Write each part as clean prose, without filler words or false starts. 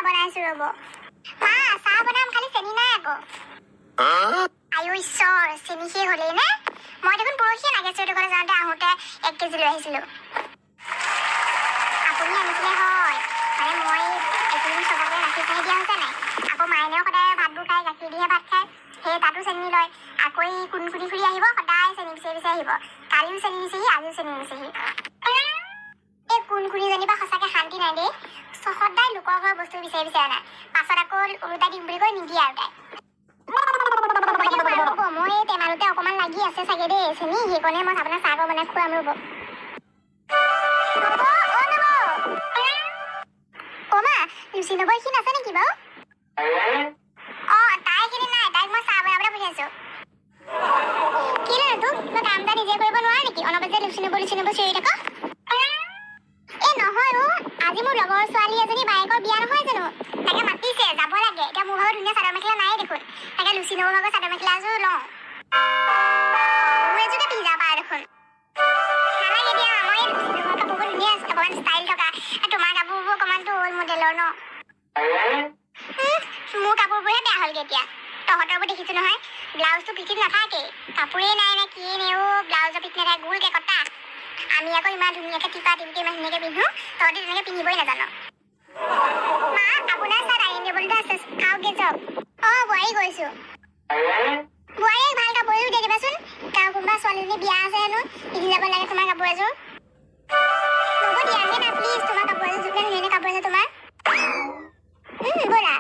बनाइছো ৰব মা চাহ বনাম খালি চেনি নাই আকৌ আয়ো ঈশ্বৰ চেনি শেষ হ'লেই নে মই দেখোন পৰহিয়ে নাগেশ্বৰীৰ ঘৰলৈ যাওঁতে আহোঁতে 1 কেজি লৈ আহিছিলোঁ আপুনি আনিছিলে হয় মানে মই এইকেইদিন চবকে গাখীৰ চাহি দিয়া হৈছে নাই আকৌ মাইনেও সদায় ভাতবোৰ খাই গাখীৰ দিহে ভাত খায় সেই তাতো চেনি লয় আকৌ এই কুনকুনি খুৰী আহিব সদায় চেনি বিচাৰি বিচাৰি আহিব কালিও চেনি নিছেহি আজিও চেনি নিছেহি এই কুনকুনিজনী বা সঁচাকৈ শান্তি নাই দেই সদায় লোকৰ ঘৰৰ বস্তু বিচাৰি বিচাৰি নাই পাছত আকৌ ওলোটাই দিম বুলি কৈ নিদিয়ে আৰু তাই মই টেমালতে অকণমান লাগি আছে চাগে দেই চেনি সেইকণে মই আপোনাৰ চাহ বনাই খুৱাম ৰ'ব অমা লুচি নবৌ এইখিনি আছে নেকি বাৰু তাই এইখিনি নাই তাইক মই চাহ বনাবলৈ পঠিয়াইছোঁ কেলৈ তোক তই কাম এটা নিজে কৰিব নোৱাৰা নেকি অনবৰতে লুচি নবৌ চিঞৰি থাক নহয় আজি মোৰ লগৰ ছোৱালী এজনী বায়েকৰ বিয়া নহয় জানো তাকে মাতিছে যাব লাগে এতিয়া মোৰ ঘৰত ধুনীয়া চাদৰ মেখেলা নাই দেখোন তাকে লুচি নবৌ ভাগৰ চাদৰ মেখেলা এযোৰ লওঁ মোৰ এযোৰকে পিন্ধি যাব পাৰা দেখোন নালাগে দিয়া মই লুচি নবৌৰ কাপোৰবোৰ ধুনীয়া আছে অকণমান ষ্টাইল থকা তোমাৰ কাপোৰবোৰ অকণমানতো অল্ড মডেলৰ ন মোৰ কাপোৰবোৰহে বেয়া হ'লগৈ এতিয়া তহঁতৰবোৰ দেখিছোঁ নহয় ব্লাউজটো পিঠিত নাথাকেই কাপোৰেই নাই নে কিয়ে নে ব্লাউজৰ পিঠ নাথাকে গোলকৈ কটা আমি আকৌ ইমান ধুনীয়াকৈ টিপা টিপিকে ইমান ধুনীয়াকৈ পিন্ধো তহঁতি তেনেকৈ পিন্ধিবই নাজানো মা আপোনাৰ চাহ ডাইনিং টেবুলটো আছে খাওঁগে যাওক বোৱাৰী গৈছোঁ বোৱাৰীক ভাল কাপোৰ এযোৰ দি দিবাচোন কোনোবা ছোৱালীজনী বিয়া আছে হেনো পিন্ধি যাব লাগে তোমাৰ কাপোৰ এযোৰ হ'ব দিয়াগে না প্লিজ তোমাৰ কাপোৰ এযোৰ জোকে ধুনীয়া কাপোৰ আছে তোমাৰ ব'লা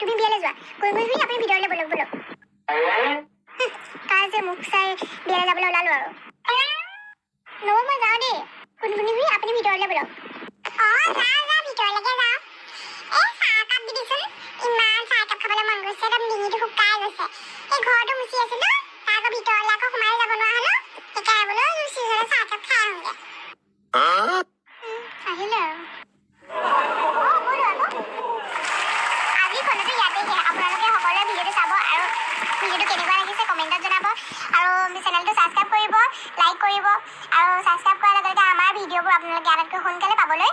তুমি বিয়ালৈ যোৱা আপুনি ভিতৰলৈ বলক তাৰ যে মুখ চাই বিয়ালৈ যাবলৈ ওলালো আৰু নব মই যাওঁ দেই কোনকুনি আপুনি ভিতৰলৈ বলক ভিতৰলৈকে যাওঁ চাহকাপ দি দিছোন ইমান চাহকাপ খাবলৈ মন গৈছে একদম ডিঙিটো শুকাই গৈছে এই ঘৰটো মুচি আছিলো তাৰ আকৌ ভিতৰলৈ আকৌ সোমাই যাব নোৱাৰা হলো সেইকাৰণে বোলো লুচি হ'লে চাহকাপ খাই আহোঁগে আহিলে চেনেলটো সাবস্ক্ৰাইব কৰিব লাইক কৰিব আৰু সাবস্ক্ৰাইব কৰাৰ লগে লগে আমাৰ ভিডিঅ'বোৰ আপোনালোকে আটাইতকৈ সোনকালে পাবলৈ